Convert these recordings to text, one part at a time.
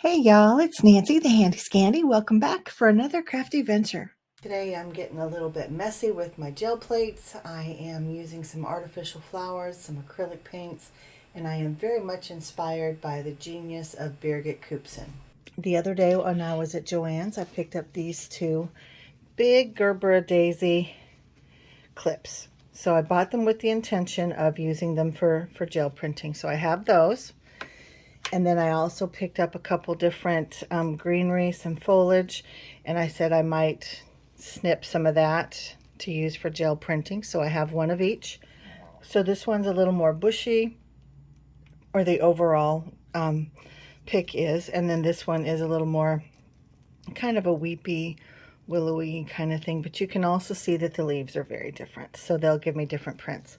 Hey y'all, it's Nancy the Handy Scandy. Welcome back for another crafty venture. Today I'm getting a little bit messy with my gel plates. I am using some artificial flowers, some acrylic paints, and I am very much inspired by the genius of Birgit Koopsen. The other day when I was at Joann's, I picked up these two big Gerbera daisy clips. So I bought them with the intention of using them for gel printing. So I have those. And then I also picked up a couple different greenery, some foliage, and I said I might snip some of that to use for gel printing. So I have one of each. So this one's a little more bushy, or the overall pick is, and then this one is a little more kind of a weepy, willowy kind of thing. But you can also see that the leaves are very different, so they'll give me different prints.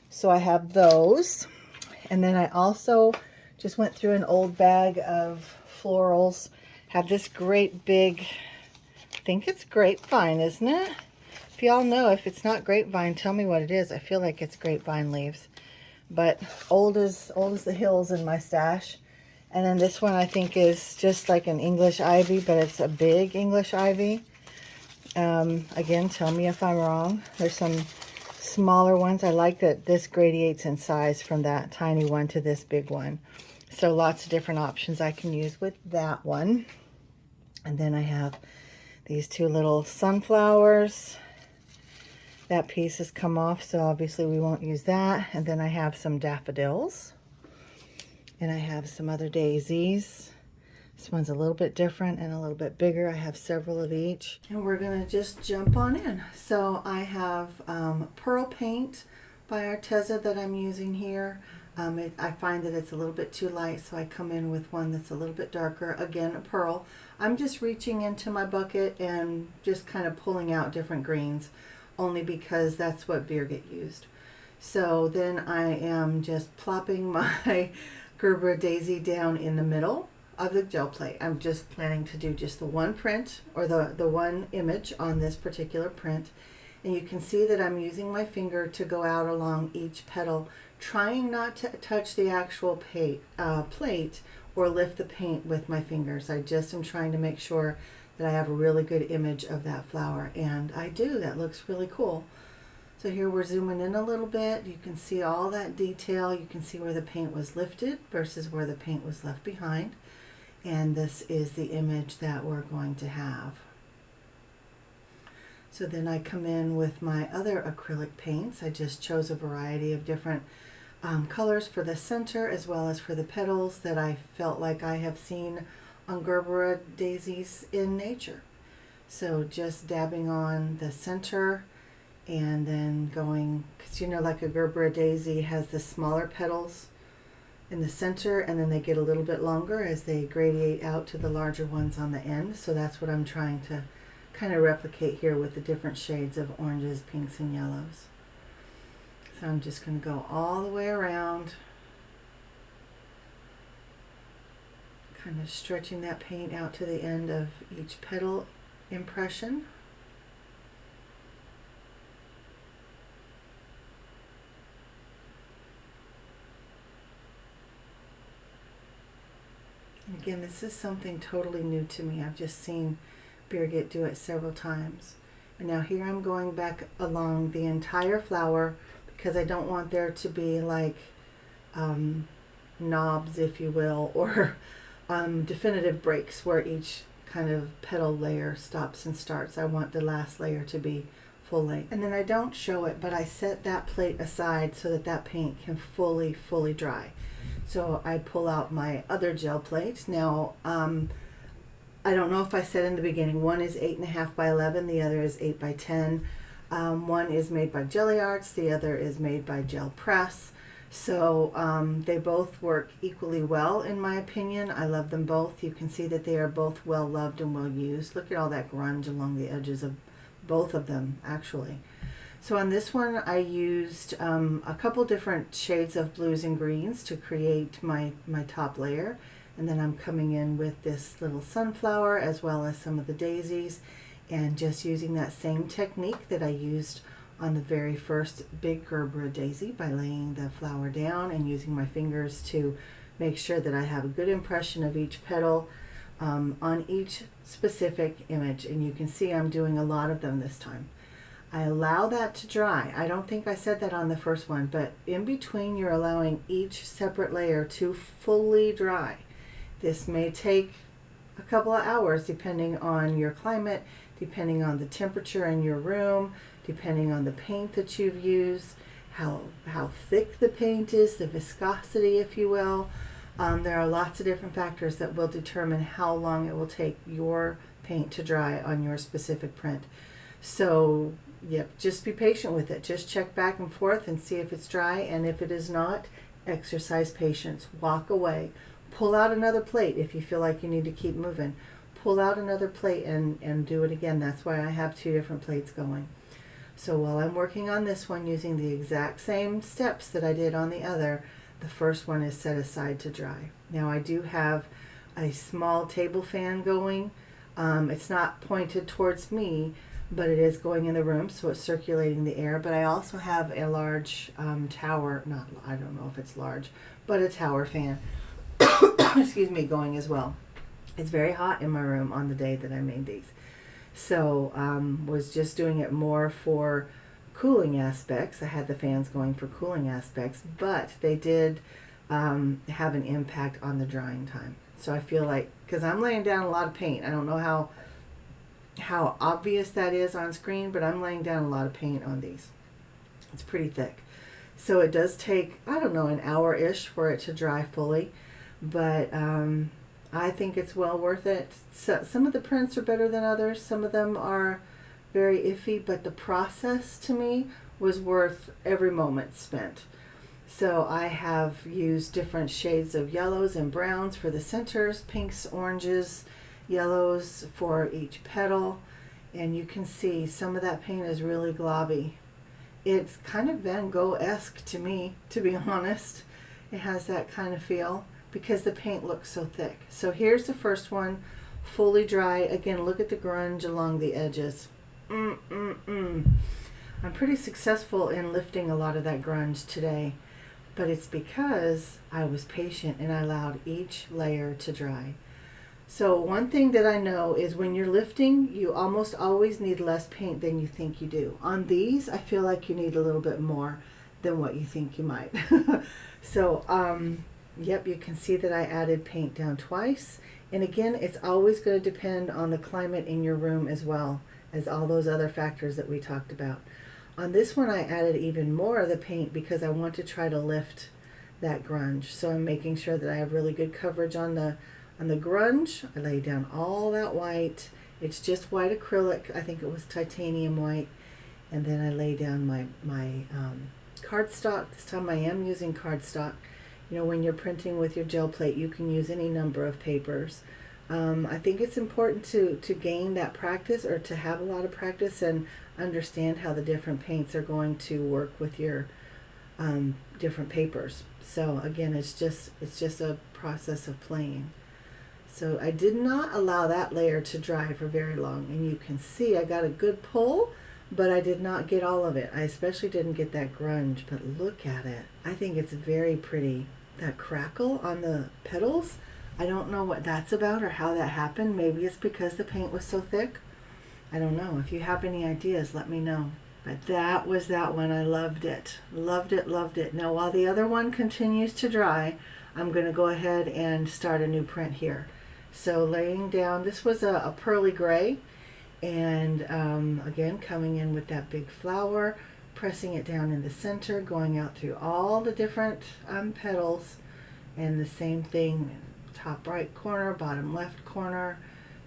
So I have those, and then I also just went through an old bag of florals. Have this great big, I think it's grapevine, isn't it? If y'all know, if it's not grapevine, tell me what it is. I feel like it's grapevine leaves. But old as the hills in my stash. And then this one I think is just like an English ivy, but it's a big English ivy. Again, tell me if I'm wrong. There's some smaller ones. I like that this gradiates in size from that tiny one to this big one. So lots of different options I can use with that one. And then I have these two little sunflowers. That piece has come off, so obviously we won't use that. And then I have some daffodils. And I have some other daisies. This one's a little bit different and a little bit bigger. I have several of each. And we're gonna just jump on in. So I have pearl paint by Arteza that I'm using here. I find that it's a little bit too light, so I come in with one that's a little bit darker. Again, a pearl. I'm just reaching into my bucket and just kind of pulling out different greens, only because that's what Birgit used. So then I am just plopping my Gerbera daisy down in the middle of the gel plate. I'm just planning to do just the one print, or the one image on this particular print. And you can see that I'm using my finger to go out along each petal, trying not to touch the actual plate or lift the paint with my fingers. I just am trying to make sure that I have a really good image of that flower, and I do. That looks really cool. So here we're zooming in a little bit. You can see all that detail. You can see where the paint was lifted versus where the paint was left behind. And this is the image that we're going to have. So then I come in with my other acrylic paints. I just chose a variety of different colors for the center as well as for the petals that I felt like I have seen on Gerbera daisies in nature. So just dabbing on the center and then going, because you know, like a Gerbera daisy has the smaller petals in the center, and then they get a little bit longer as they gradiate out to the larger ones on the end. So that's what I'm trying to kind of replicate here with the different shades of oranges, pinks, and yellows. So I'm just going to go all the way around, kind of stretching that paint out to the end of each petal impression. And again, this is something totally new to me. I've just seen Birgit do it several times. And now here I'm going back along the entire flower because I don't want there to be like knobs, if you will, or definitive breaks where each kind of petal layer stops and starts. I want the last layer to be full length. And then I don't show it, but I set that plate aside so that that paint can fully dry. So I pull out my other gel plate. Now, I don't know if I said in the beginning, one is 8.5 by 11, the other is 8 by 10. One is made by Gelli Arts, the other is made by Gel Press. So they both work equally well, in my opinion. I love them both. You can see that they are both well loved and well used. Look at all that grunge along the edges of both of them, actually. So on this one, I used a couple different shades of blues and greens to create my top layer. And then I'm coming in with this little sunflower as well as some of the daisies, and just using that same technique that I used on the very first big Gerbera daisy by laying the flower down and using my fingers to make sure that I have a good impression of each petal on each specific image. And you can see I'm doing a lot of them this time. I allow that to dry. I don't think I said that on the first one, but in between you're allowing each separate layer to fully dry. This may take a couple of hours depending on your climate, depending on the temperature in your room, depending on the paint that you've used, how thick the paint is, the viscosity, if you will. There are lots of different factors that will determine how long it will take your paint to dry on your specific print. So, yep, just be patient with it. Just check back and forth and see if it's dry, and if it is not, exercise patience. Walk away. Pull out another plate if you feel like you need to keep moving. Pull out another plate and do it again. That's why I have 2 different plates going. So while I'm working on this one using the exact same steps that I did on the other, the first one is set aside to dry. Now I do have a small table fan going. It's not pointed towards me, but it is going in the room, so it's circulating the air. But I also have a large tower, I don't know if it's large, but a tower fan, excuse me, going as well. It's very hot in my room on the day that I made these. So was just doing it more for cooling aspects. I had the fans going for cooling aspects, but they did have an impact on the drying time. So I feel like, because I'm laying down a lot of paint, I don't know how obvious that is on screen, but I'm laying down a lot of paint on these. It's pretty thick. So it does take, I don't know, an hour-ish for it to dry fully, but I think it's well worth it. So, some of the prints are better than others. Some of them are very iffy, but the process to me was worth every moment spent. So I have used different shades of yellows and browns for the centers, pinks, oranges, yellows for each petal, and you can see some of that paint is really globby. It's kind of Van Gogh-esque to me, to be honest. It has that kind of feel because the paint looks so thick. So here's the first one, fully dry. Again, look at the grunge along the edges. I'm pretty successful in lifting a lot of that grunge today, but it's because I was patient and I allowed each layer to dry. So one thing that I know is when you're lifting, you almost always need less paint than you think you do. On these, I feel like you need a little bit more than what you think you might. So, yep, you can see that I added paint down twice. And again, it's always going to depend on the climate in your room as well as all those other factors that we talked about. On this one, I added even more of the paint because I want to try to lift that grunge. So I'm making sure that I have really good coverage on the grunge. I lay down all that white. It's just white acrylic. I think it was titanium white. And then I lay down my cardstock. This time I am using cardstock. You know, when you're printing with your gel plate, you can use any number of papers. I think it's important to gain that practice, or to have a lot of practice and understand how the different paints are going to work with your different papers. So again, it's just a process of playing. So I did not allow that layer to dry for very long, and you can see I got a good pull, but I did not get all of it. I especially didn't get that grunge, but look at it. I think it's very pretty. That crackle on the petals, I don't know what that's about or how that happened. Maybe it's because the paint was so thick. I don't know. If you have any ideas, let me know. But that was that one. I loved it. Loved it, loved it. Now, while the other one continues to dry, I'm going to go ahead and start a new print here. So laying down, this was a pearly gray. And again, coming in with that big flower, pressing it down in the center, going out through all the different petals. And the same thing, top right corner, bottom left corner,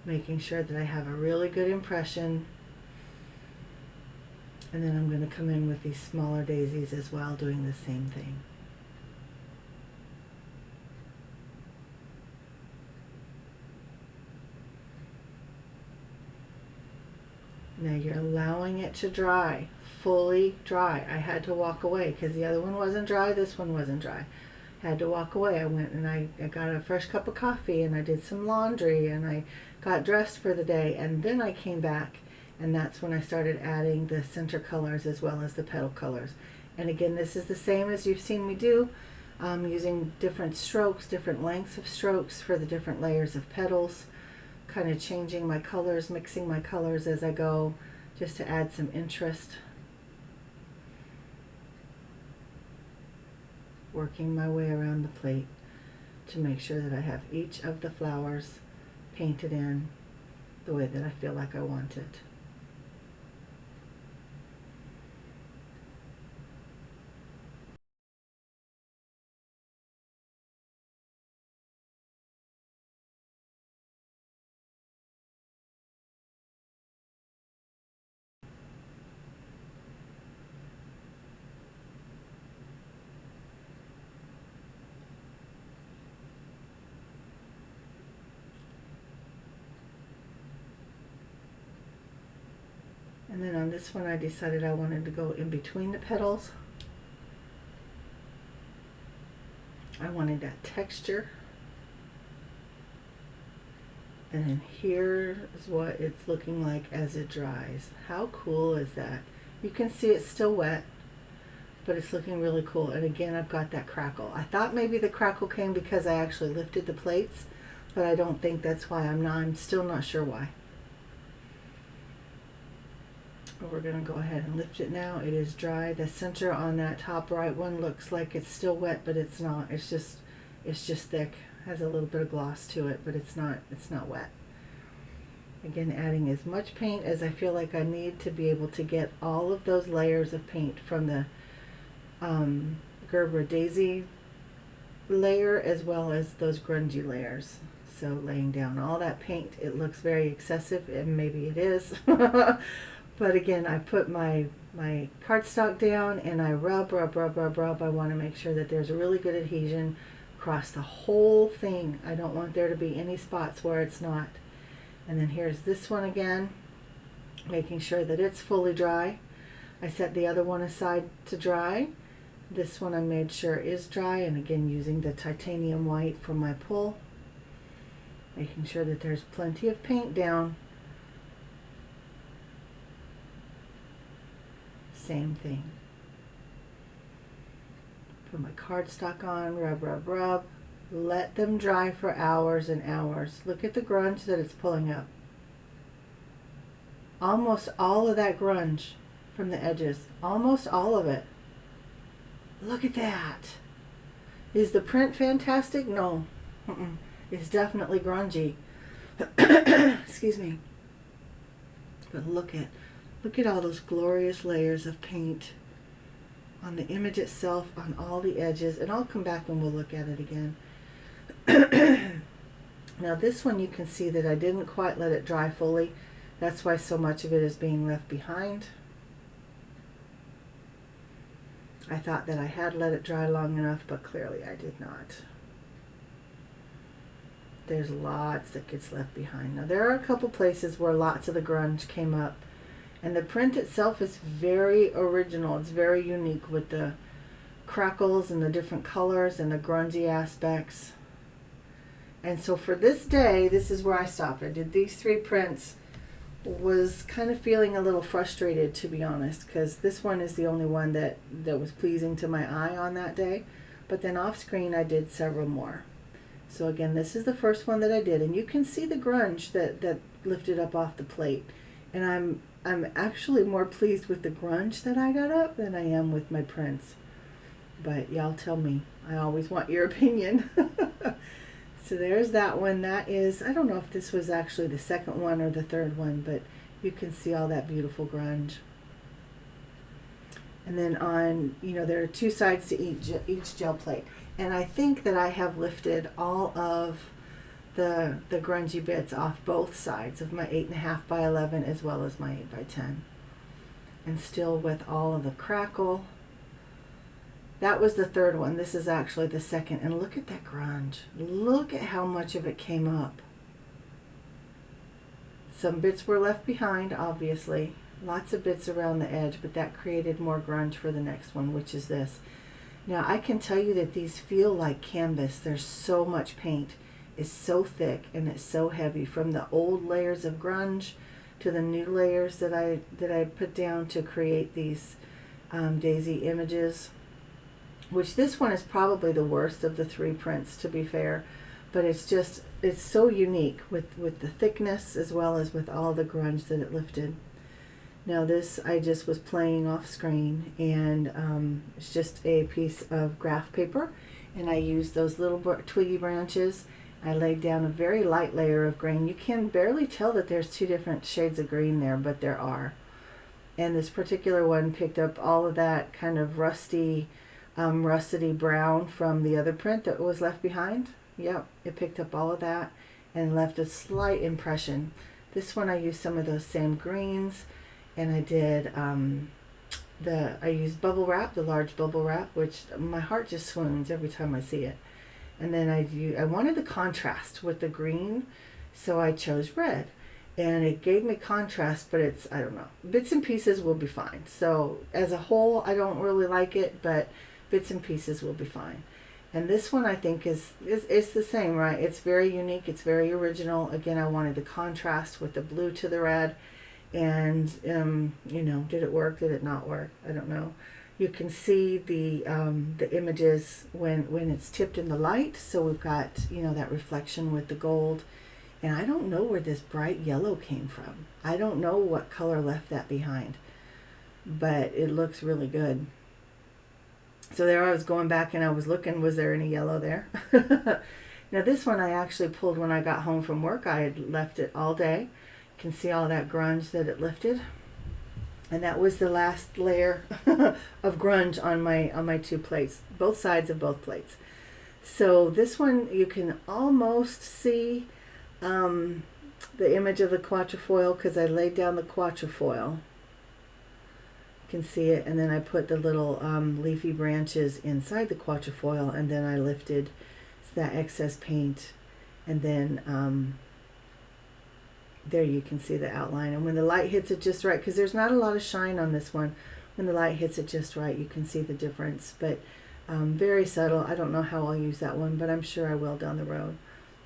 making sure that I have a really good impression. And then I'm going to come in with these smaller daisies as well, doing the same thing. Now you're allowing it to dry, fully dry. I had to walk away because the other one wasn't dry, this one wasn't dry. Had to walk away. I went and I got a fresh cup of coffee, and I did some laundry, and I got dressed for the day, and then I came back, and that's when I started adding the center colors as well as the petal colors. And again, this is the same as you've seen me do. I'm using different strokes, different lengths of strokes for the different layers of petals, kind of changing my colors, mixing my colors as I go, just to add some interest. Working my way around the plate to make sure that I have each of the flowers painted in the way that I feel like I want it. And then on this one I decided I wanted to go in between the petals. I wanted that texture. And then here is what it's looking like as it dries. How cool is that? You can see it's still wet, but it's looking really cool. And again, I've got that crackle. I thought maybe the crackle came because I actually lifted the plates, but I don't think that's why. I'm still not sure why. But we're going to go ahead and lift it now. It is dry. The center on that top right one looks like it's still wet, but it's not. It's just thick. Has a little bit of gloss to it, but it's not wet. Again, adding as much paint as I feel like I need to be able to get all of those layers of paint from the Gerber Daisy layer as well as those grungy layers. So laying down all that paint, it looks very excessive, and maybe it is. But again, I put my cardstock down and I rub. I want to make sure that there's a really good adhesion across the whole thing. I don't want there to be any spots where it's not. And then here's this one again, making sure that it's fully dry. I set the other one aside to dry. This one I made sure is dry, and again using the titanium white for my pull, making sure that there's plenty of paint down. Same thing. Put my cardstock on, rub. Let them dry for hours and hours. Look at the grunge that it's pulling up. Almost all of that grunge from the edges. Almost all of it. Look at that. Is the print fantastic? No. It's definitely grungy. Excuse me. But look at all those glorious layers of paint on the image itself, on all the edges, and I'll come back and we'll look at it again. Now this one you can see that I didn't quite let it dry fully. That's why so much of it is being left behind. I thought that I had let it dry long enough, but clearly I did not. There's lots that gets left behind. Now there are a couple places where lots of the grunge came up, and the print itself is very original. It's very unique with the crackles and the different colors and the grungy aspects. And so for this day, this is where I stopped. I did these 3 prints. Was kind of feeling a little frustrated, to be honest, because this one is the only one that was pleasing to my eye on that day. But then off screen I did several more. So again, this is the first one that I did, and you can see the grunge that lifted up off the plate. And I'm actually more pleased with the grunge that I got up than I am with my prints. But y'all tell me. I always want your opinion. So there's that one. That is, I don't know if this was actually the second one or the third one, but you can see all that beautiful grunge. And then on, there are 2 sides to each gel plate. And I think that I have lifted all of the grungy bits off both sides of my 8.5 by 11 as well as my 8 by 10. And still with all of the crackle. That was the third one. This is actually the second. And look at that grunge. Look at how much of it came up. Some bits were left behind, obviously. Lots of bits around the edge, but that created more grunge for the next one, which is this. Now, I can tell you that these feel like canvas. There's so much paint. It's so thick and it's so heavy, from the old layers of grunge to the new layers that I put down to create these daisy images. which this one is probably the worst of the three prints, to be fair. But it's so unique with the thickness as well as with all the grunge that it lifted. Now this I just was playing off screen, and it's just a piece of graph paper, and I used those little twiggy branches. I laid down a very light layer of green. You can barely tell that there's two different shades of green there, but there are. And this particular one picked up all of that kind of rusty, russety brown from the other print that was left behind. Yep, it picked up all of that and left a slight impression. This one I used some of those same greens, and I did I used bubble wrap, the large bubble wrap, which my heart just swoons every time I see it. And then I wanted the contrast with the green, so I chose red. And it gave me contrast, but I don't know. Bits and pieces will be fine. So as a whole, I don't really like it, but bits and pieces will be fine. And this one I think is the same, right? It's very unique. It's very original. Again, I wanted the contrast with the blue to the red. And, you know, did it work? Did it not work? I don't know. You can see the images when it's tipped in the light. So we've got, you know, that reflection with the gold. And I don't know where this bright yellow came from. I don't know what color left that behind. But it looks really good. So there I was going back and I was looking, was there any yellow there? Now this one I actually pulled when I got home from work. I had left it all day. You can see all that grunge that it lifted. And that was the last layer of grunge on my two plates, both sides of both plates. So this one you can almost see the image of the quatrefoil because I laid down the quatrefoil. You can see it, and then I put the little leafy branches inside the quatrefoil, and then I lifted that excess paint, and then there you can see the outline. And when the light hits it just right, because there's not a lot of shine on this one, when the light hits it just right, you can see the difference. But very subtle. I don't know how I'll use that one, but I'm sure I will down the road.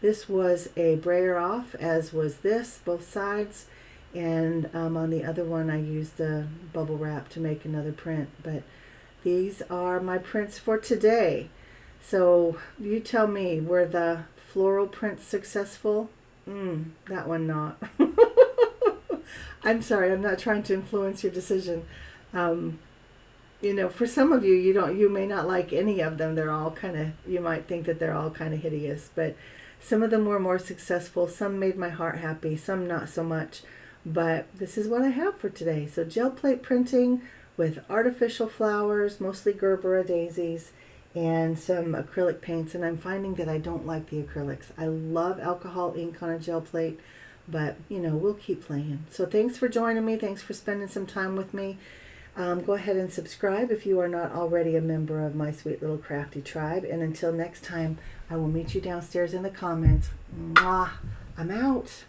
This was a brayer off, as was this, both sides. And on the other one, I used the bubble wrap to make another print. But these are my prints for today. So you tell me, were the floral prints successful? That one not. I'm sorry, I'm not trying to influence your decision. You know, for some of you, you may not like any of them. They're all kind of, you might think that they're all kind of hideous, but some of them were more successful. Some made my heart happy, some not so much. But this is what I have for today. So gel plate printing with artificial flowers, mostly Gerbera daisies, and some acrylic paints. And I'm finding that I don't like the acrylics. I love alcohol ink on a gel plate, but you know, we'll keep playing. So thanks for joining me. Thanks for spending some time with me. Go ahead and subscribe if you are not already a member of my sweet little crafty tribe. And until next time, I will meet you downstairs in the comments. Mwah! I'm out.